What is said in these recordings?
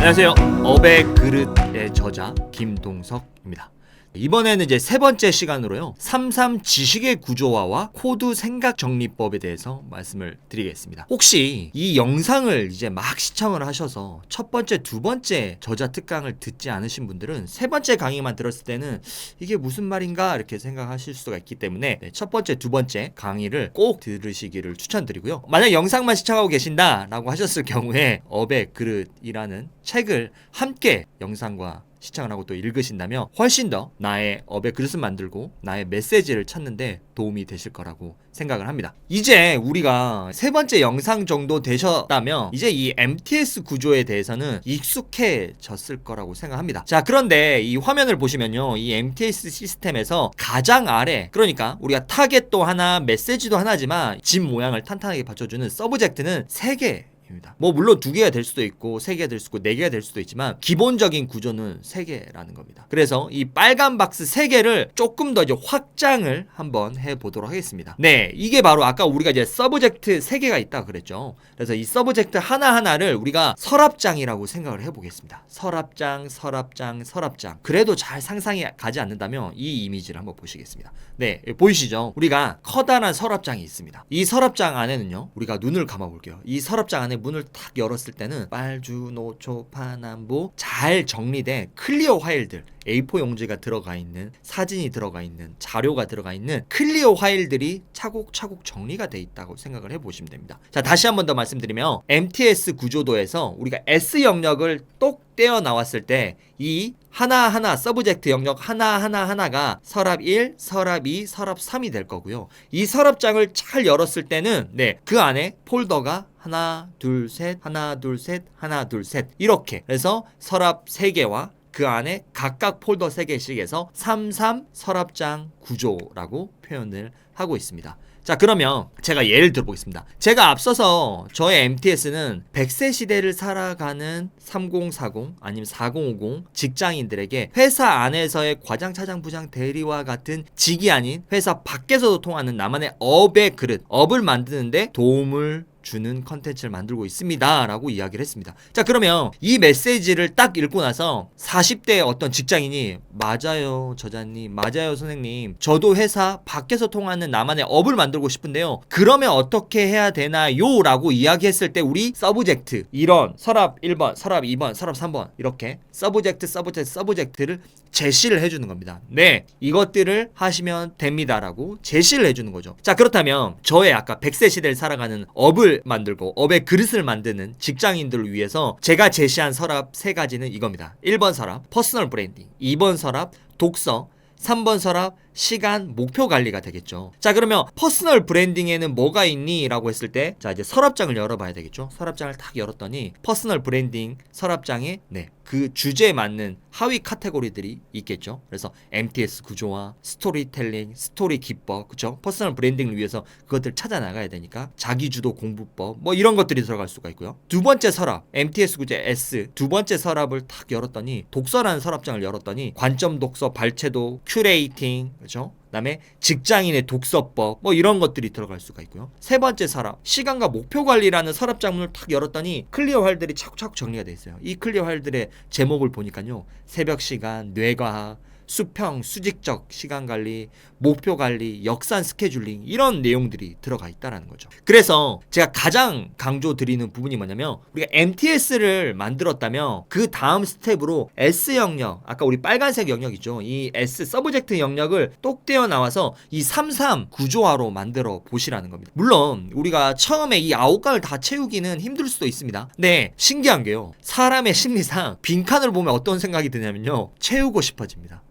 안녕하세요. 업의 그릇의 저자 김동석입니다. 이번에는 이제 세 번째 시간으로요. 33 지식의 구조화와 코드 생각 정리법에 대해서 말씀을 드리겠습니다. 혹시 이 영상을 이제 막 시청을 하셔서 첫 번째, 두 번째 저자 특강을 듣지 않으신 분들은 세 번째 강의만 들었을 때는 이게 무슨 말인가 이렇게 생각하실 수가 있기 때문에 첫 번째, 두 번째 강의를 꼭 들으시기를 추천드리고요. 만약 영상만 시청하고 계신다라고 하셨을 경우에 업의 그릇이라는 책을 함께 영상과 시청을 하고 또 읽으신다면 훨씬 더 나의 업의 그릇을 만들고 나의 메시지를 찾는데 도움이 되실 거라고 생각을 합니다. 이제 우리가 세 번째 영상 정도 되셨다면 이제 이 MTS 구조에 대해서는 익숙해졌을 거라고 생각합니다. 자, 그런데 이 화면을 보시면요. 이 MTS 시스템에서 가장 아래, 그러니까 우리가 타겟도 하나, 메시지도 하나지만 집 모양을 탄탄하게 받쳐주는 서브젝트는 3개 뭐 물론 2개가 될 수도 있고 3개가 될 수도 있고 4개가 될 수도 있지만 기본적인 구조는 3개라는 겁니다. 그래서 이 빨간 박스 3개를 조금 더 이제 확장을 한번 해보도록 하겠습니다. 네, 이게 바로 아까 우리가 이제 서브젝트 3개가 있다 그랬죠. 그래서 이 서브젝트 하나하나를 우리가 서랍장이라고 생각을 해보겠습니다. 서랍장, 서랍장, 서랍장. 그래도 잘 상상이 가지 않는다면 이 이미지를 한번 보시겠습니다. 네, 보이시죠? 우리가 커다란 서랍장이 있습니다. 이 서랍장 안에는요, 우리가 눈을 감아볼게요. 이 서랍장 안에 문을 탁 열었을 때는 빨주, 노초, 파남보 잘 정리된 클리어 파일들, A4 용지가 들어가 있는, 사진이 들어가 있는, 자료가 들어가 있는 클리어 파일들이 차곡차곡 정리가 돼 있다고 생각을 해보시면 됩니다. 자, 다시 한 번 더 말씀드리면 MTS 구조도에서 우리가 S 영역을 똑 떼어 나왔을 때 이 하나하나 서브젝트 영역 하나가 서랍 1, 서랍 2, 서랍 3이 될 거고요. 이 서랍장을 잘 열었을 때는 그 안에 폴더가 하나, 둘, 셋, 하나, 둘, 셋, 하나, 둘, 셋 이렇게 그래서 서랍 3개와 그 안에 각각 폴더 3개씩 해서 33 서랍장 구조라고 표현을 하고 있습니다. 자, 그러면 제가 예를 들어보겠습니다. 제가 앞서서 저의 MTS는 100세 시대를 살아가는 3040 아니면 4050 직장인들에게 회사 안에서의 과장, 차장, 부장, 대리와 같은 직이 아닌 회사 밖에서도 통하는 나만의 업의 그릇, 업을 만드는데 도움을 주는 컨텐츠를 만들고 있습니다 라고 이야기를 했습니다. 자, 그러면 이 메시지를 딱 읽고 나서 40대 어떤 직장인이 맞아요 저자님, 맞아요 선생님, 저도 회사 밖에서 통하는 나만의 업을 만들고 싶은데요, 그러면 어떻게 해야 되나요? 라고 이야기했을 때 우리 서브젝트 이런 서랍 1번, 서랍 2번, 서랍 3번 이렇게 서브젝트를 제시를 해주는 겁니다. 네, 이것들을 하시면 됩니다 라고 제시를 해주는 거죠. 자, 그렇다면 저의 아까 100세 시대를 살아가는 업을 만들고 업의 그릇을 만드는 직장인들을 위해서 제가 제시한 서랍 3가지는 이겁니다. 1번 서랍 퍼스널 브랜딩, 2번 서랍 독서, 3번 서랍 시간 목표 관리가 되겠죠. 자, 그러면 퍼스널 브랜딩에는 뭐가 있니? 라고 했을 때 자, 이제 서랍장을 열어봐야 되겠죠. 서랍장을 탁 열었더니 퍼스널 브랜딩 서랍장에 그 주제에 맞는 하위 카테고리들이 있겠죠. 그래서 MTS 구조화, 스토리텔링, 스토리 기법, 그쵸? 퍼스널 브랜딩을 위해서 그것들 찾아 나가야 되니까 자기주도 공부법 뭐 이런 것들이 들어갈 수가 있고요. 두 번째 서랍 MTS 구조 S 두 번째 서랍을 탁 열었더니 독서라는 서랍장을 열었더니 관점 독서, 발췌도, 큐레이팅, 그렇죠? 그다음에 직장인의 독서법 뭐 이런 것들이 들어갈 수가 있고요. 세 번째 서랍 시간과 목표 관리라는 서랍장문을 탁 열었더니 클리어 파일들이 차곡차곡 정리가 돼 있어요. 이 클리어 파일들의 제목을 보니까요, 새벽 시간, 뇌과학, 수평, 수직적 시간관리, 목표관리, 역산 스케줄링 이런 내용들이 들어가 있다는 거죠. 그래서 제가 가장 강조드리는 부분이 뭐냐면 우리가 MTS를 만들었다면 그 다음 스텝으로 S 영역, 아까 우리 빨간색 영역이죠. 이 S 서브젝트 영역을 똑 떼어 나와서 이 33 구조화로 만들어 보시라는 겁니다. 물론 우리가 처음에 이 9강을 다 채우기는 힘들 수도 있습니다. 근데 신기한 게요, 사람의 심리상 빈칸을 보면 어떤 생각이 드냐면요, 채우고 싶어집니다.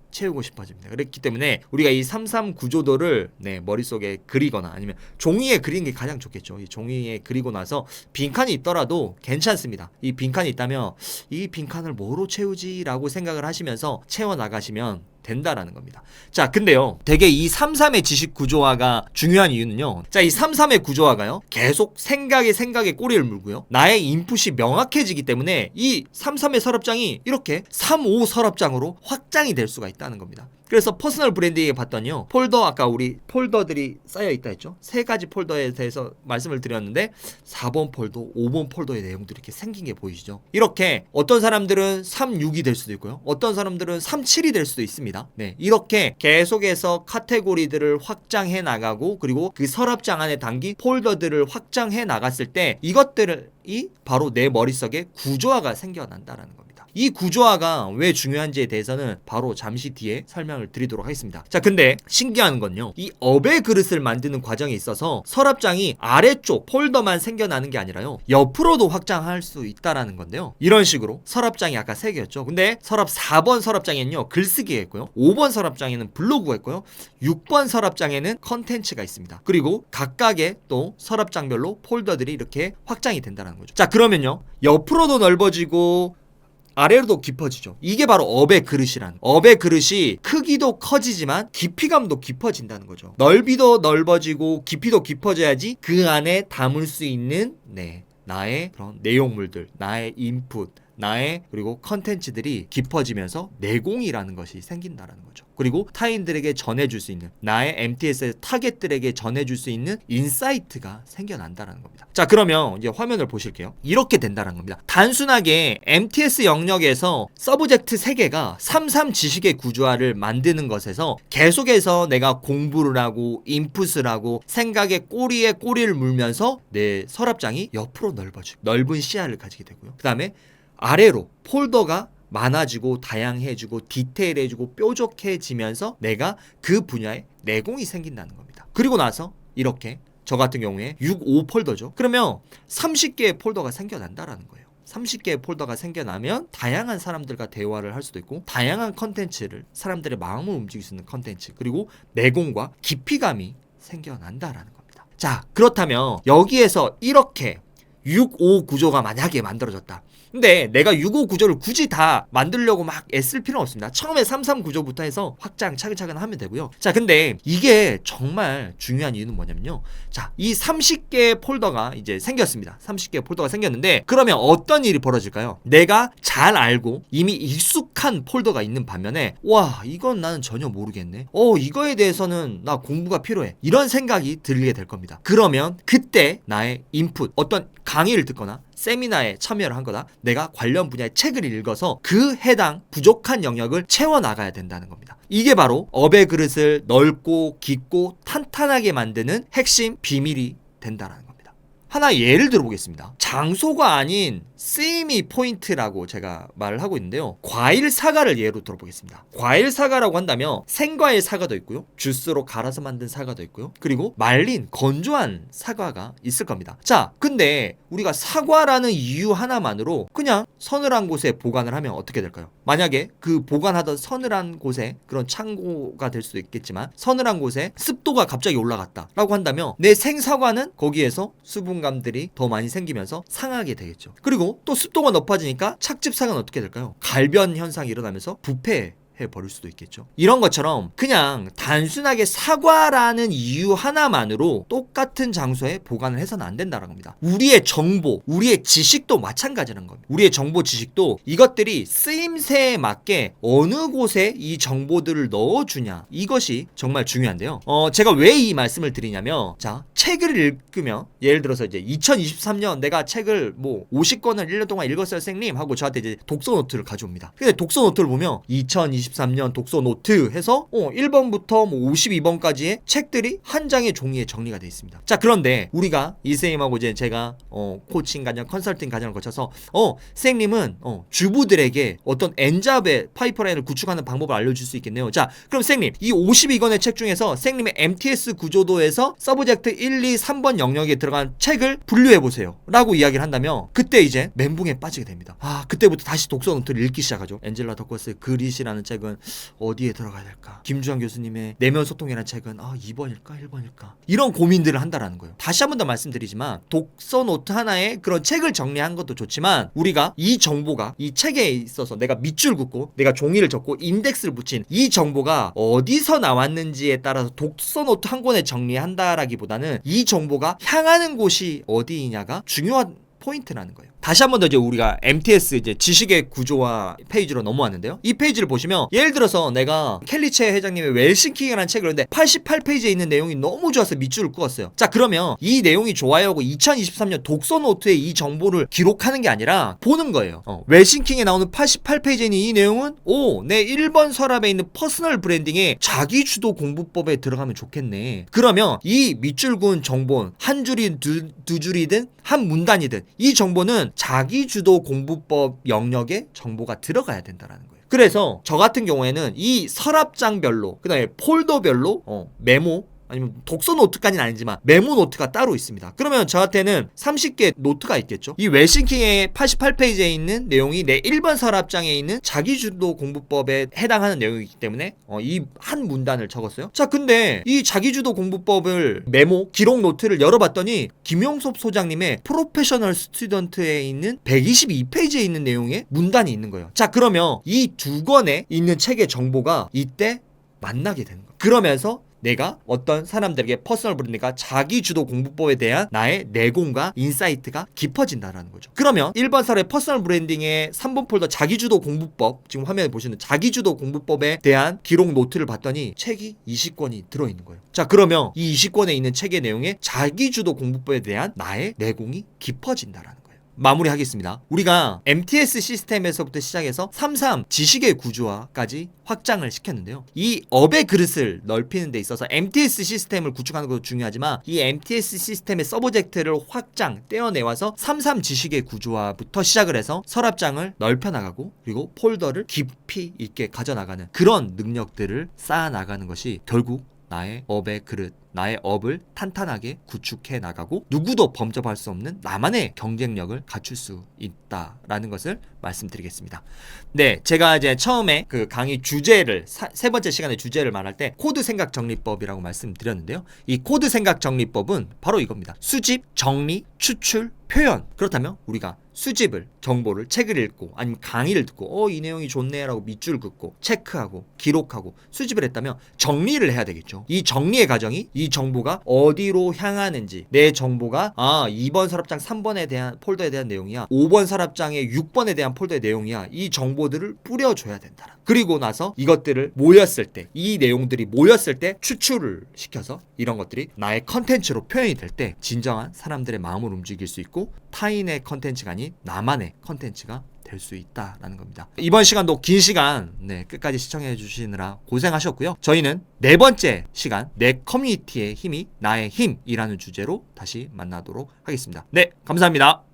그렇기 때문에 우리가 이 33 구조도를 머릿속에 그리거나 아니면 종이에 그리는 게 가장 좋겠죠. 이 종이에 그리고 나서 빈칸이 있더라도 괜찮습니다. 이 빈칸이 있다면 이 빈칸을 뭐로 채우지? 라고 생각을 하시면서 채워나가시면 된다라는 겁니다. 자, 근데요, 되게 이 33의 지식 구조화가 중요한 이유는요, 자, 이 33의 구조화가요, 계속 생각에 꼬리를 물고요, 나의 인풋이 명확해지기 때문에 이 33의 서랍장이 이렇게 35 서랍장으로 확장이 될 수가 있다는 겁니다. 그래서 퍼스널 브랜딩에 봤더니요, 폴더, 아까 우리 폴더들이 쌓여 있다 했죠. 3가지 폴더에 대해서 말씀을 드렸는데 4번 폴더, 5번 폴더의 내용들이 이렇게 생긴 게 보이시죠. 이렇게 어떤 사람들은 36이 될 수도 있고요, 어떤 사람들은 37이 될 수도 있습니다. 네, 이렇게 계속해서 카테고리들을 확장해 나가고, 그리고 그 서랍장 안에 담긴 폴더들을 확장해 나갔을 때 이것들이 바로 내 머릿속에 구조화가 생겨난다라는 겁니다. 이 구조화가 왜 중요한지에 대해서는 바로 잠시 뒤에 설명을 드리도록 하겠습니다. 자, 근데 신기한 건요, 이 업의 그릇을 만드는 과정에 있어서 서랍장이 아래쪽 폴더만 생겨나는 게 아니라요, 옆으로도 확장할 수 있다라는 건데요. 이런 식으로 서랍장이 아까 3개였죠. 근데 서랍 4번 서랍장에는요, 글쓰기가 있고요, 5번 서랍장에는 블로그가 있고요, 6번 서랍장에는 컨텐츠가 있습니다. 그리고 각각의 또 서랍장별로 폴더들이 이렇게 확장이 된다는 거죠. 자, 그러면요, 옆으로도 넓어지고 아래로도 깊어지죠. 이게 바로 업의 그릇이란, 업의 그릇이 크기도 커지지만 깊이감도 깊어진다는 거죠. 넓이도 넓어지고 깊이도 깊어져야지 그 안에 담을 수 있는 나의 그런 내용물들, 나의 인풋, 나의 그리고 컨텐츠들이 깊어지면서 내공이라는 것이 생긴다는 거죠. 그리고 타인들에게 전해줄 수 있는, 나의 MTS의 타겟들에게 전해줄 수 있는 인사이트가 생겨난다는 겁니다. 자, 그러면 이제 화면을 보실게요. 이렇게 된다는 겁니다. 단순하게 MTS 영역에서 서브젝트 3개가 33 지식의 구조화를 만드는 것에서 계속해서 내가 공부를 하고 인풋을 하고 생각의 꼬리에 꼬리를 물면서 내 서랍장이 옆으로 넓어지고 넓은 시야를 가지게 되고요. 그 다음에 아래로 폴더가 많아지고 다양해지고 디테일해지고 뾰족해지면서 내가 그 분야에 내공이 생긴다는 겁니다. 그리고 나서 이렇게 저 같은 경우에 6, 5 폴더죠. 그러면 30개의 폴더가 생겨난다라는 거예요. 30개의 폴더가 생겨나면 다양한 사람들과 대화를 할 수도 있고, 다양한 컨텐츠를, 사람들의 마음을 움직일 수 있는 컨텐츠, 그리고 내공과 깊이감이 생겨난다라는 겁니다. 자, 그렇다면 여기에서 이렇게 6, 5 구조가 만약에 만들어졌다. 근데 내가 6.5 구조를 굳이 다 만들려고 막 애쓸 필요는 없습니다. 처음에 3.3 구조부터 해서 확장 차근차근 하면 되고요. 자, 근데 이게 정말 중요한 이유는 뭐냐면요, 자, 이 30개의 폴더가 이제 생겼습니다. 30개의 폴더가 생겼는데, 그러면 어떤 일이 벌어질까요? 내가 잘 알고 이미 익숙한 폴더가 있는 반면에, 와, 이건 나는 전혀 모르겠네, 이거에 대해서는 나 공부가 필요해, 이런 생각이 들게 될 겁니다. 그러면 그때 나의 인풋, 어떤 강의를 듣거나 세미나에 참여를 한 거다, 내가 관련 분야의 책을 읽어서 그 해당 부족한 영역을 채워나가야 된다는 겁니다. 이게 바로 업의 그릇을 넓고 깊고 탄탄하게 만드는 핵심 비밀이 된다는 겁니다. 하나 예를 들어보겠습니다. 장소가 아닌 쓰임이 포인트라고 제가 말을 하고 있는데요, 과일 사과를 예로 들어보겠습니다. 과일 사과라고 한다면 생과일 사과도 있고요, 주스로 갈아서 만든 사과도 있고요, 그리고 말린 건조한 사과가 있을 겁니다. 자, 근데 우리가 사과라는 이유 하나만으로 그냥 서늘한 곳에 보관을 하면 어떻게 될까요? 만약에 그 보관하던 서늘한 곳에, 그런 창고가 될 수도 있겠지만 서늘한 곳에 습도가 갑자기 올라갔다 라고 한다면 내 생사과는 거기에서 수분감들이 더 많이 생기면서 상하게 되겠죠. 그리고 또 습도가 높아지니까 착즙상은 어떻게 될까요? 갈변 현상이 일어나면서 부패해버릴 수도 있겠죠. 이런 것처럼 그냥 단순하게 사과라는 이유 하나만으로 똑같은 장소에 보관을 해서는 안 된다는 겁니다. 우리의 정보, 우리의 지식도 마찬가지라는 겁니다. 우리의 정보, 지식도 이것들이 쓰임새에 맞게 어느 곳에 이 정보들을 넣어주냐, 이것이 정말 중요한데요. 제가 왜 이 말씀을 드리냐면, 자, 책을 읽으면, 예를 들어서 이제 2023년 내가 책을 뭐 50권을 1년 동안 읽었어요 선생님 하고 저한테 이제 독서 노트를 가져옵니다. 근데 독서 노트를 보면 2023년 독서 노트 해서 1번부터 뭐 52번까지의 책들이 한 장의 종이에 정리가 되어 있습니다. 자, 그런데 우리가 이 선생님하고 이제 제가 코칭 과정, 컨설팅 과정을 거쳐서 선생님은 주부들에게 어떤 N잡의 파이프라인을 구축하는 방법을 알려줄 수 있겠네요. 자, 그럼 선생님, 이 52권의 책 중에서 선생님의 MTS 구조도에서 서브젝트 1, 2, 3번 영역에 들어간 책을 분류해보세요 라고 이야기를 한다면, 그때 이제 멘붕에 빠지게 됩니다. 그때부터 다시 독서 노트를 읽기 시작하죠. 엔젤라 더커스의 그릿이라는 책은 어디에 들어가야 될까? 김주환 교수님의 내면 소통이라는 책은 2번일까 1번일까? 이런 고민들을 한다라는 거예요. 다시 한 번 더 말씀드리지만, 독서 노트 하나에 그런 책을 정리한 것도 좋지만, 우리가 이 정보가 이 책에 있어서 내가 밑줄 긋고 내가 종이를 적고 인덱스를 붙인 이 정보가 어디서 나왔는지에 따라서 독서 노트 한 권에 정리한다라기보다는 이 정보가 향하는 곳이 어디이냐가 중요한 포인트라는 거예요. 다시 한 번 더 이제 우리가 MTS 이제 지식의 구조화 페이지로 넘어왔는데요. 이 페이지를 보시면 예를 들어서 내가 켈리체 회장님의 웰싱킹이라는 책을 읽는데 88페이지에 있는 내용이 너무 좋아서 밑줄을 그었어요. 자, 그러면 이 내용이 좋아요 하고 2023년 독서 노트에 이 정보를 기록하는 게 아니라 보는 거예요. 웰싱킹에 나오는 88페이지에 있는 이 내용은 내 1번 서랍에 있는 퍼스널 브랜딩의 자기주도 공부법에 들어가면 좋겠네. 그러면 이 밑줄 그은 정보 한 줄이 두 줄이든 한 문단이든 이 정보는 자기주도 공부법 영역에 정보가 들어가야 된다는 거예요. 그래서 저 같은 경우에는 이 서랍장별로 그다음에 폴더별로 메모 아니면 독서 노트까지는 아니지만 메모 노트가 따로 있습니다. 그러면 저한테는 30개 노트가 있겠죠. 이 웰싱킹의 88페이지에 있는 내용이 내 1번 서랍장에 있는 자기주도 공부법에 해당하는 내용이기 때문에 이 한 문단을 적었어요. 자, 근데 이 자기주도 공부법을 메모 기록 노트를 열어봤더니 김용섭 소장님의 프로페셔널 스튜던트에 있는 122페이지에 있는 내용의 문단이 있는 거예요. 자, 그러면 이 두 권에 있는 책의 정보가 이때 만나게 되는 거예요. 그러면서 내가 어떤 사람들에게 퍼스널 브랜딩과 자기주도 공부법에 대한 나의 내공과 인사이트가 깊어진다는 거죠. 그러면 1번 서랍의 퍼스널 브랜딩의 3번 폴더 자기주도 공부법, 지금 화면에 보시는 자기주도 공부법에 대한 기록 노트를 봤더니 책이 20권이 들어있는 거예요. 자, 그러면 이 20권에 있는 책의 내용에 자기주도 공부법에 대한 나의 내공이 깊어진다는 거예요. 마무리하겠습니다. 우리가 MTS 시스템에서부터 시작해서 33 지식의 구조화까지 확장을 시켰는데요. 이 업의 그릇을 넓히는 데 있어서 MTS 시스템을 구축하는 것도 중요하지만 이 MTS 시스템의 서브젝트를 확장, 떼어내와서 33 지식의 구조화부터 시작을 해서 서랍장을 넓혀나가고 그리고 폴더를 깊이 있게 가져나가는 그런 능력들을 쌓아나가는 것이 결국 나의 업의 그릇, 나의 업을 탄탄하게 구축해 나가고 누구도 범접할 수 없는 나만의 경쟁력을 갖출 수 있다라는 것을 말씀드리겠습니다. 네, 제가 이제 처음에 그 강의 주제를 세 번째 시간의 주제를 말할 때 코드 생각 정리법이라고 말씀드렸는데요. 이 코드 생각 정리법은 바로 이겁니다. 수집, 정리, 추출, 표현. 그렇다면 우리가 수집을, 정보를 책을 읽고 아니면 강의를 듣고 이 내용이 좋네라고 밑줄 긋고 체크하고 기록하고 수집을 했다면 정리를 해야 되겠죠. 이 정리의 과정이 이 정보가 어디로 향하는지, 내 정보가 2번 서랍장 3번에 대한 폴더에 대한 내용이야, 5번 서랍장의 6번에 대한 폴더의 내용이야, 이 정보들을 뿌려줘야 된다. 그리고 나서 이것들을 모였을 때, 이 내용들이 모였을 때 추출을 시켜서 이런 것들이 나의 컨텐츠로 표현이 될 때 진정한 사람들의 마음을 움직일 수 있고 타인의 컨텐츠가 아닌 나만의 컨텐츠가 될 수 있다라는 겁니다. 이번 시간도 긴 시간 끝까지 시청해 주시느라 고생하셨고요. 저희는 네 번째 시간 내 커뮤니티의 힘이 나의 힘이라는 주제로 다시 만나도록 하겠습니다. 네, 감사합니다.